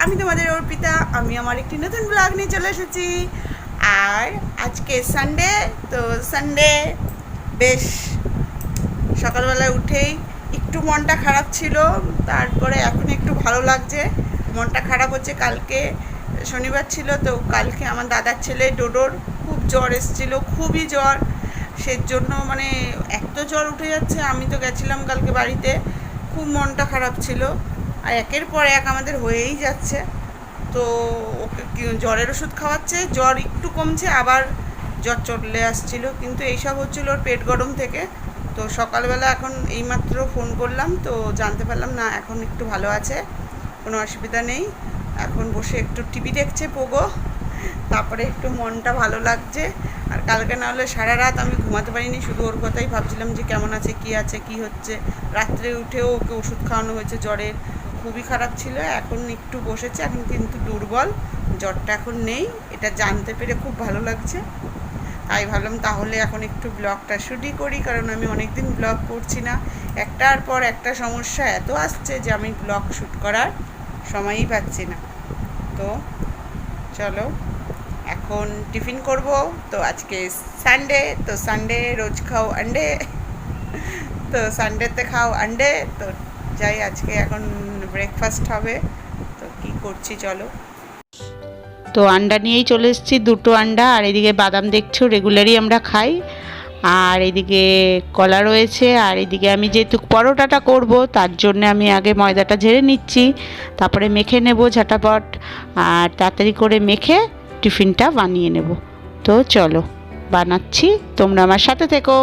আমি তোমাদের অর্পিতা। আমি আমার একটি নতুন ব্লগ নিয়ে চলে এসেছি। আর আজকে সানডে, তো সানডে বেশ সকালবেলায় উঠেই একটু মনটা খারাপ ছিল, তারপরে এখন একটু ভালো লাগছে। মনটা খারাপ হচ্ছে, কালকে শনিবার ছিল, তো কালকে আমার দাদার ছেলে ডোডোর খুব জ্বর এসেছিলো, খুবই জ্বর। সেজন্য মানে এত জ্বর উঠে যাচ্ছে। আমি তো গেছিলাম কালকে বাড়িতে, খুব মনটা খারাপ ছিল। আর একের পর এক আমাদের হয়েই যাচ্ছে। তো ওকে জ্বরের ওষুধ খাওয়াচ্ছে, জ্বর একটু কমছে, আবার জ্বর চলে আসছিল, কিন্তু এইসব হচ্ছিল ওর পেট গরম থেকে। তো সকালবেলা এখন এইমাত্র ফোন করলাম, তো জানতে পারলাম না এখন একটু ভালো আছে, কোনো অসুবিধা নেই। এখন বসে একটু টিভি দেখছে পোগো, তারপরে একটু মনটা ভালো লাগছে। আর কালকে না হলে সারা রাত আমি ঘুমাতে পারিনি, শুধু ওর কথাই ভাবছিলাম যে কেমন আছে, কি হচ্ছে। রাত্রে উঠেও ওকে ওষুধ খাওয়ানো হয়েছে জ্বরের, খুবই খারাপ ছিল। এখন একটু বসেছে, এখন কিন্তু দুর্বল, জ্বরটা এখন নেই, এটা জানতে পেরে খুব ভালো লাগছে। তাই ভাবলাম তাহলে এখন একটু ব্লগটা শুটই করি, কারণ আমি অনেক দিন ব্লগ করছি না। একটার পর একটা সমস্যা এত আসছে যে আমি ব্লগ শ্যুট করার সময়ই পাচ্ছি না। তো চলো এখন টিফিন করব। তো আজকে সানডে, তো সানডে রোজ খাও আন্ডে, তো সানডেতে খাও আন্ডে। তো যাই, আজকে এখন ব্রেকফাস্ট হবে, তো কি করছি চলো। তো আন্ডা নিয়েই চলে এসেছি, দুটো আন্ডা। আর এদিকে বাদাম দেখছো রেগুলারই আমরা খাই। আর এদিকে কলা রয়েছে। আর এদিকে আমি যেহেতু পরোটাটা করব, তার জন্য আমি আগে ময়দাটা ঝেড়ে নিচ্ছি, তারপরে মেখে নেব ঝটাপট। আর তাড়াতাড়ি করে মেখে টিফিনটা বানিয়ে নেব। তো চলো বানাচ্ছি, তোমরা আমার সাথে থেকো।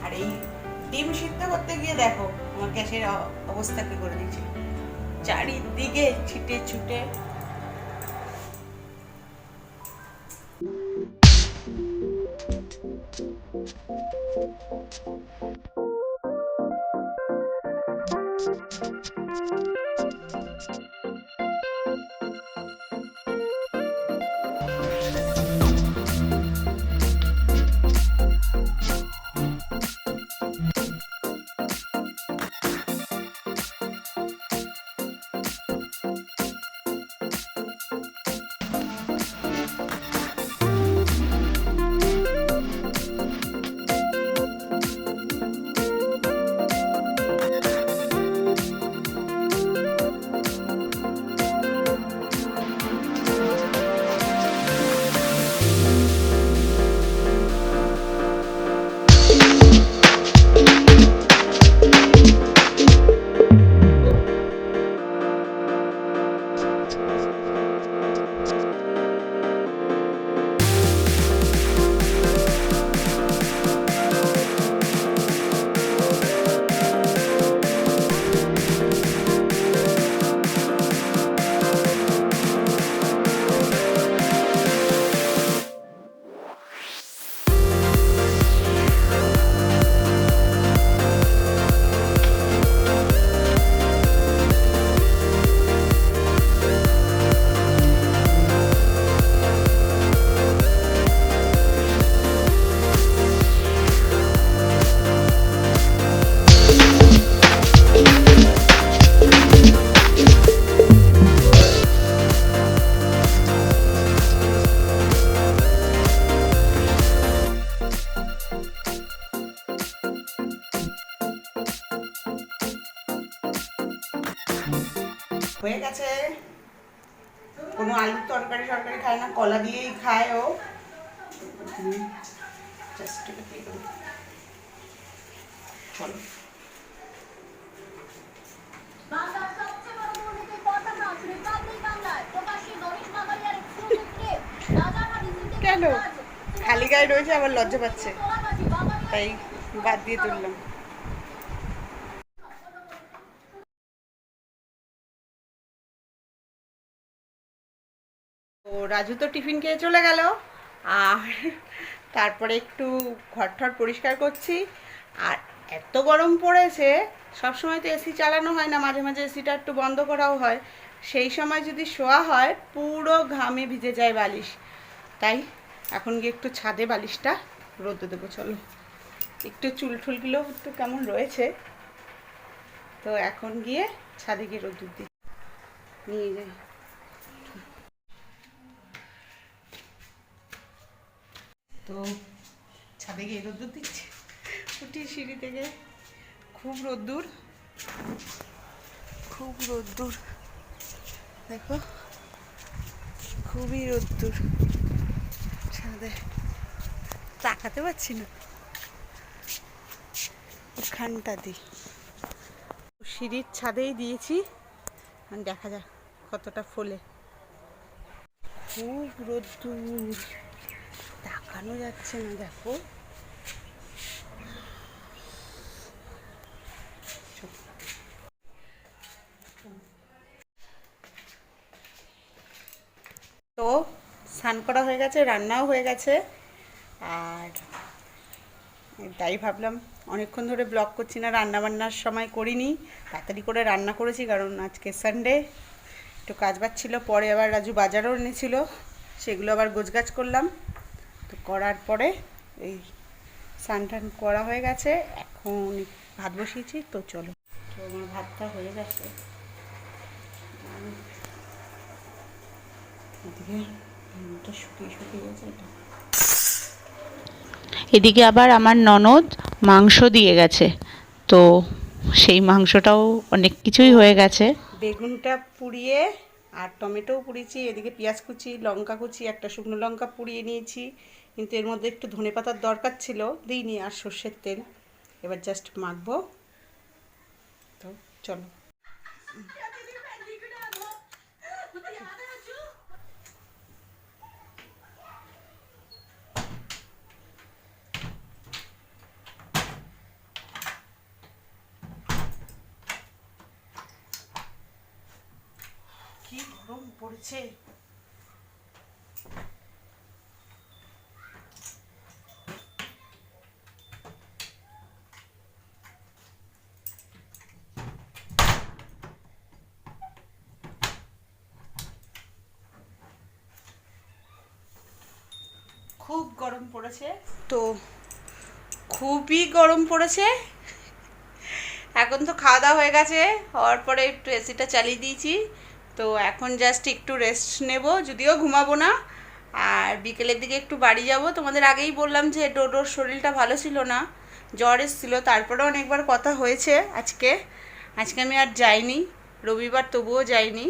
আর এই ডিম সিদ্ধ করতে গিয়ে দেখো আমার গ্যাসের অবস্থা কি করে দিয়েছি, চারিদিকে ছিটে ছুটে। হয়ে গেছে। কোনো আলুর তরকারি খায় না, কলা দিয়েই খায় ও। চলো কেন খালি গায়ে রয়েছে, আবার লজ্জা পাচ্ছে, তাই বাদ দিয়ে তুললাম। তো রাজু তো টিফিন খেয়ে চলে গেল। আর তারপরে একটু ঘর পরিষ্কার করছি। আর এত গরম পড়েছে, সবসময় তো এসি চালানো হয় না, মাঝে মাঝে এসিটা একটু বন্ধ করাও হয়। সেই সময় যদি শোয়া হয় পুরো ঘামে ভিজে যায় বালিশ, তাই এখন গিয়ে একটু ছাদে বালিশটা রোদে দেবো। চলো একটু চুল টুলগুলো একটু কেমন রয়েছে। তো এখন গিয়ে ছাদে গিয়ে রোদ্দুর দিই, নিয়ে যাই। তো ছাদে গিয়ে রোদ্দুর দিচ্ছি, উঠি সিঁড়ি থেকে, খুব রোদ্দুর, খুব রোদ্দুর, দেখো খুবই রোদ্দুর ছাদে, তাকাতে পারছি না ওখানটা দিই। সিঁড়ির ছাদেই দিয়েছি, দেখা যাক কতটা ফোলে। খুব রোদ্দুর, তাকানো যাচ্ছে না, দেখো তো স্নান করা হয়ে গেছে, রান্নাও হয়ে গেছে। আর তাই ভাবলাম অনেকক্ষণ ধরে ব্লগ করছি না, রান্না বান্নার সময় করিনি, তাড়াতাড়ি করে রান্না করেছি কারণ আজকে সানডে, একটু কাজ বাজ ছিল। পরে আবার রাজু বাজারও এনেছিল, সেগুলো আবার গোছগাছ করলাম। তো করার পরে এই স্নান টান করা হয়ে গেছে, এখন ভাত বসিয়েছি। তো চলো, তো আমার ভাতটা হয়ে গেছে, এদিকে শুকিয়ে শুকিয়ে গেছে এটা। এদিকে আবার আমার ননদ মাংস দিয়ে গেছে, তো সেই মাংসটাও অনেক কিছুই হয়ে গেছে। বেগুনটা পুড়িয়ে আর টমেটোও পুড়িয়েছি, এদিকে পেঁয়াজ কুচি, লঙ্কা কুচি, একটা শুকনো লঙ্কা পুড়িয়ে নিয়েছি, কিন্তু এর মধ্যে একটু ধনেপাতার দরকার ছিল, দিইনি, আর সর্ষের তেল। এবার জাস্ট মাখবো। তো চলো, কি গরম পড়েছে। খুব গরম পড়েছে, তো খুবই গরম পড়েছে। এখন তো খাওয়া দাওয়া হয়ে গেছে, হওয়ার পরে একটু এসিটা চালিয়ে দিয়েছি। তো এখন জাস্ট একটু রেস্ট নেব, যদিও ঘুমাবো না। আর বিকেলের দিকে একটু বাড়ি যাব। তোমাদের আগেই বললাম যে ডোডোর শরীরটা ভালো ছিল না, জ্বর এসেছিলো, তারপরে অনেকবার কথা হয়েছে। আজকে আমি আর যাইনি, রবিবার তবুও যাইনি।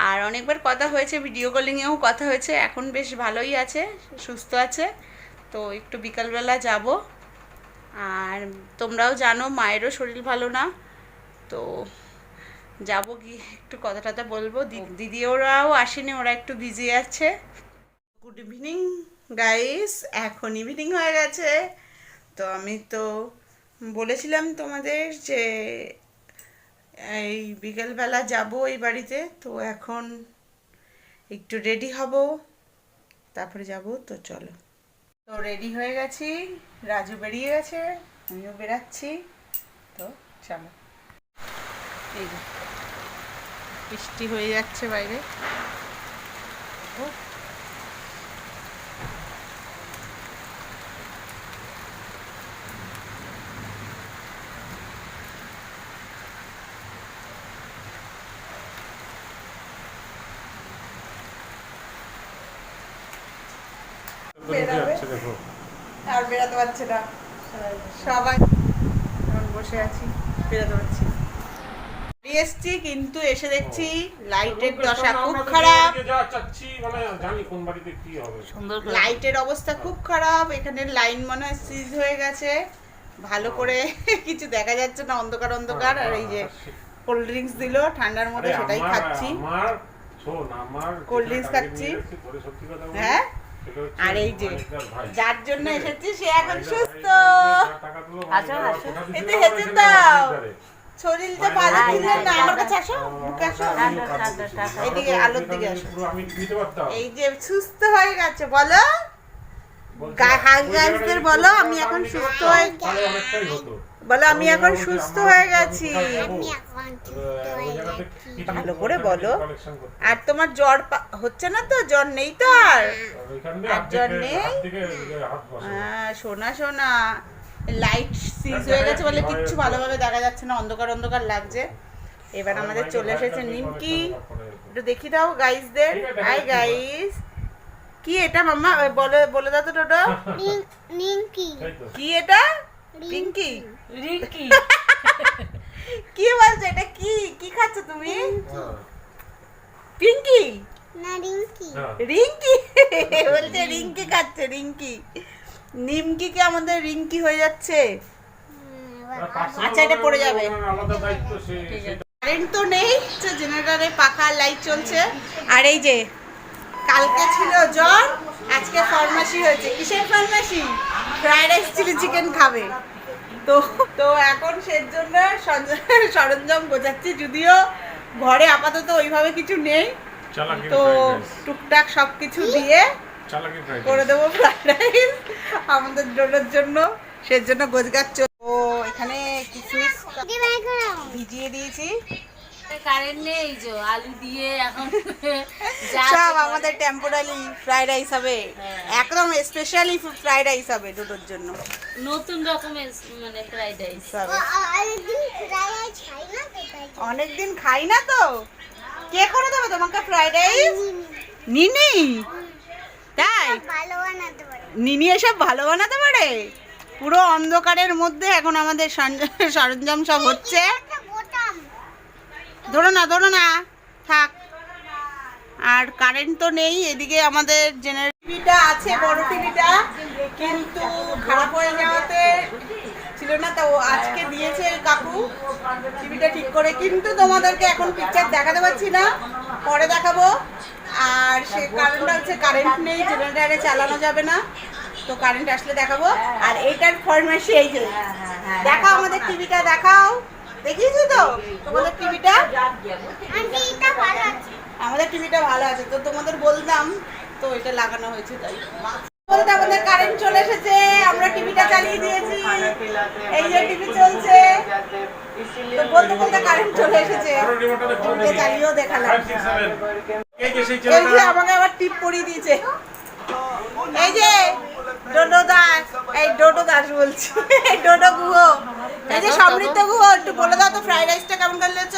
আর অনেকবার কথা হয়েছে, ভিডিও কলিংয়েও কথা হয়েছে। এখন বেশ ভালোই আছে, সুস্থ আছে। তো একটু বিকালবেলা যাব। আর তোমরাও জানো মায়েরও শরীর ভালো না, তো যাবো, গিয়ে একটু কথা টথা বলবো। দিদি ওরাও আসেনি, ওরা একটু বিজি আছে। গুড ইভিনিং গাইস, এখন ইভিনিং হয়ে গেছে। তো আমি তো বলেছিলাম তোমাদের যে এই বিকেলবেলা যাব এই বাড়িতে। তো এখন একটু রেডি হব, তারপরে যাব। তো চলো, তো রেডি হয়ে গেছি, রাজু বেরিয়ে গেছে, আমিও বেরাচ্ছি। তো চলো, এই যে বৃষ্টি হয়ে যাচ্ছে বাইরে। আর বেরাতে পারছে না সবাই, এখন বসে আছি, বেরাতে পারছি। এসছি, কিন্তু এসে দেখছি লাইটের দশা খুব খারাপ, লাইটের অবস্থা খুব খারাপ। এখানে লাইন মনে হয় সিজ হয়ে গেছে, ভালো করে কিছু দেখা যাচ্ছে না, অন্ধকার অন্ধকার। আর এই যে কোল্ড ড্রিঙ্কস দিল ঠান্ডার মধ্যে, সেটাই খাচ্ছি, কোল্ড ড্রিঙ্কস খাচ্ছি। হ্যাঁ, আর এই যে যার জন্য এসেছি সে এখন সুস্থ। এতে হেঁটে দাও, শরীরটা ভালো ছিল না। আমার কাছে আসো, বুকে আসো, এইদিকে আলোর দিকে আসো। এই যে সুস্থ হয়ে গেছে, বলো গাইজদের বলো আমি এখন সুস্থ হয়ে, বলো আমি এখন সুস্থ হয়ে গেছি, ভালো করে বলো। আর তোমার জ্বর হচ্ছে না তো? জ্বর নেই তো? আর জ্বর নেই? হ্যাঁ, শোনা শোনা, লাইট সিজ হয়ে গেছে বলে কিচ্ছু ভালোভাবে দেখা যাচ্ছে না, অন্ধকার অন্ধকার লাগছে। এবার আমাদের চলে এসেছে নিমকি, একটু দেখি দাও গাইসদের। হাই গাইস, কি এটা মাম্মা বলে বলে দাও তো টোটো। নিমকি। কি এটা? পিঙ্কি। রিঙ্কি। কি বলছো এটা? কি কি খাচ্ছ তুমি? পিঙ্কি না রিঙ্কি। রিঙ্কি বলছে, রিঙ্কি খাচ্ছে রিঙ্কি। নিমকিকে আমাদের রিঙ্কি হয়ে যাচ্ছে। আচ্ছা এটা পড়ে যাবে। কারেন্ট তো নেই, জেনারেটরে পাখা লাইট চলছে। আর এই যে কালকে ছিল জ্বর, আজকে ফরমাসি হয়েছে। কিসের ফরমাসি? ফ্রাইড রাইস চিলি চিকেন খাবে। তো তো এখন সের জন্য সরঞ্জাম গোছাচ্ছি, যদিও ঘরে আপাতত ওইভাবে কিছু নেই, তো টুকটাক সব কিছু দিয়ে করে দেবো ফ্রাইড রাইস আমাদের ডোনার জন্য। সের জন্য গোছগাছ। ও এখানে কিশমিশ ভিজিয়ে দিয়েছি। কারেন্ট নেই, যে আলু দিয়ে এখন সব আমাদের টেম্পোরারি ফ্রাইড রাইস হবে, একদম স্পেশালি ফ্রাইড রাইস হবে ডোডোর জন্য। নতুন রকমের মানে ফ্রাইড রাইস হবে। অনেকদিন অনেকদিন খাই না তো। কে করে দেবে তোমাকে ফ্রাইড রাইস? নিনি। তাই ভালো বানাতে পারে। নিনি এসব ভালো বানাতে পারে। পুরো অন্ধকারের মধ্যে এখন আমাদের সরঞ্জাম সব হচ্ছে। বোতাম। ধরো না থাক। আর কারেন্ট তো নেই, এদিকে আমাদের জেনারেল টিভিটা আছে, বড় টিভিটা, কিন্তু খারাপ হয়ে যাওয়াতে ছিল না, তো আজকে দিয়েছে কাকু টিভিটা ঠিক করে। কিন্তু তোমাদেরকে এখন পিকচার দেখাতে পারছি না, পরে দেখাবো। আর সে কারণটা হচ্ছে কারেন্ট নেই, জেনারেটারে চালানো যাবে না, তো কারেন্ট আসলে দেখাবো। আর এইটার ফরমাইশি এই যে, দেখাও আমাদের টিভিটা, দেখাও। দেখিয়েছি তো তোমাদের টিভিটা? আন্টি এটা ভালো আছে। আমাদের টিভিটা ভালো আছে, তো তোমাদের বললাম, তো এটা লাগানো হয়েছে তাই। বলতে আমাদের কারেন্ট চলে এসেছে, আমরা টিভিটা চালিয়ে দিয়েছি, এই যে টিভি চলছে। তো বলতে বলতে কারেন্ট চলে এসেছে, টিভিটা চালিয়েও দেখালাম। এই যে আমাকে আবার টিপ পরিয়ে দিয়েছে, এই যে ডোডো দাস, এই ডোডো দাস বলছি, এই ডোডো গুহ, এই যে সমৃদ্ধ গুহ। একটু বলে দাও তো ফ্রাইড রাইসটা কেমন করলেছ?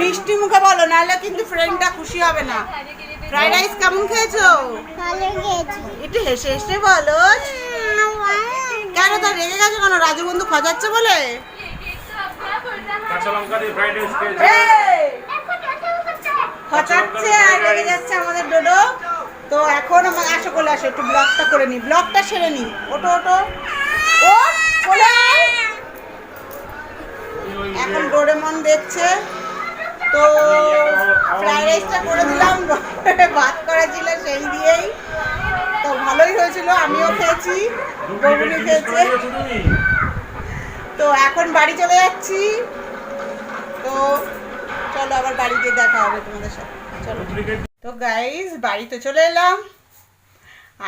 মিষ্টি মুখে বলো, নাহলে কিন্তু ফ্রেন্ডটা খুশি হবে না। ফ্রাইড রাইস কেমন খেয়েছো? ভালো খেয়েছি। একটু হেসে হেসে বলো। কেন তো রেগে গেছো কেন? রাজু বন্ধু খজাচ্ছে বলে? এই, খচাচ্ছে আর রেগে যাচ্ছে আমাদের ডোডো। তো এখন আমার আসো, কোলে আসো, একটু ব্লগটা করে নি, ব্লগটা সেরে নি। ওটো ওটো ও কোলে আয়। এখন ডোরেমন দেখছে, তো ফ্রাইড রাইসটা করে দিলাম, ভাত করা ছিল সেই দিয়েই, তো ভালোই হয়েছিল, আমিও খেয়েছি, বৌমনি খেয়েছে। তো এখন বাড়ি চলে যাচ্ছি, তো চলো আবার বাড়ি গিয়ে দেখা হবে তোমাদের সাথে। চলো। তো গাইস বাড়িতে চলে এলাম,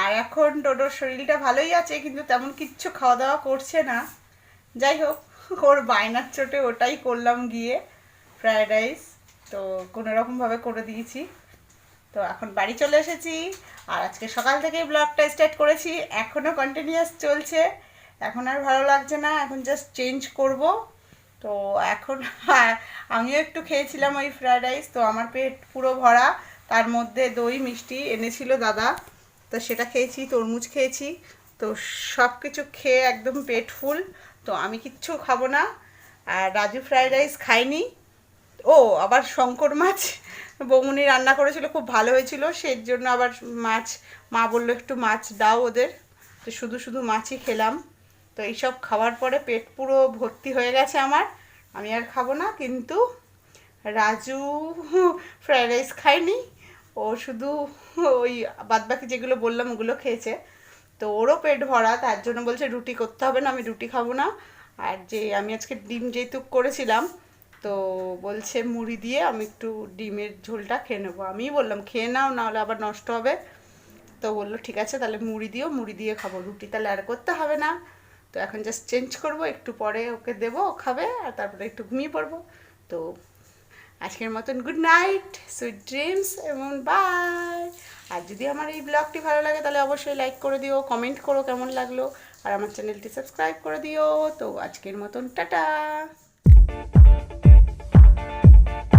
আর এখন ডোডোর শরীরটা ভালোই আছে, কিন্তু তেমন কিচ্ছু খাওয়া দাওয়া করছে না। যাই হোক, ওর বায়নার চোটে ওটাই করলাম গিয়ে ফ্রায়েড রাইস, তো কোনোরকমভাবে করে দিয়েছি। তো এখন বাড়ি চলে এসেছি, আর আজকে সকাল থেকেই ব্লগটা স্টার্ট করেছি, এখনও কন্টিনিউয়াস চলছে। এখন আর ভালো লাগছে না, এখন জাস্ট চেঞ্জ করব। তো এখন আমিও একটু খেয়েছিলাম ওই ফ্রায়েড রাইস, তো আমার পেট পুরো ভরা, তার মধ্যে দই মিষ্টি এনেছিল দাদা, তো সেটা খেয়েছি, তরমুজ খেয়েছি, তো সব কিছু খেয়ে একদম পেট ফুল। তো আমি কিচ্ছু খাবো না। আর রাজু ফ্রায়েড রাইস খাইনি। ও আবার শঙ্কর মাছ বৌমনি রান্না করেছিল, খুব ভালো হয়েছিল, সেই জন্য আবার মাছ, মা বললো একটু মাছ দাও ওদের, তো শুধু শুধু মাছই খেলাম। তো এইসব খাওয়ার পরে পেট পুরো ভর্তি হয়ে গেছে আমার, আমি আর খাবো না। কিন্তু রাজু ফ্রায়েড রাইস খায়নি, ও শুধু ওই বাদবাকি যেগুলো বললাম ওগুলো খেয়েছে, তো ওরও পেট ভরা, তার জন্য বলছে রুটি করতে হবে না, আমি রুটি খাবো না। আর যে আমি আজকে ডিম যেহেতু করেছিলাম, তো বলছে মুড়ি দিয়ে আমি একটু ডিমের ঝোলটা খেয়ে নেবো। আমিই বললাম খেয়ে নাও, নাহলে আবার নষ্ট হবে। তো বললো ঠিক আছে তাহলে মুড়ি দিও, মুড়ি দিয়ে খাবো, রুটি তাহলে আর করতে হবে না। তো এখন জাস্ট চেঞ্জ করবো, একটু পরে ওকে দেবো, ও খাবে, আর তারপরে একটু ঘুমিয়ে পড়বো। তো আজকের মতন গুড নাইট, সুইট ড্রিমস এবং বাই। আর যদি আমার এই ব্লগটি ভালো লাগে তাহলে অবশ্যই লাইক করে দিও, কমেন্ট করো কেমন লাগলো, আর আমার চ্যানেলটি সাবস্ক্রাইব করে দিও। তো আজকের মতন টাটা।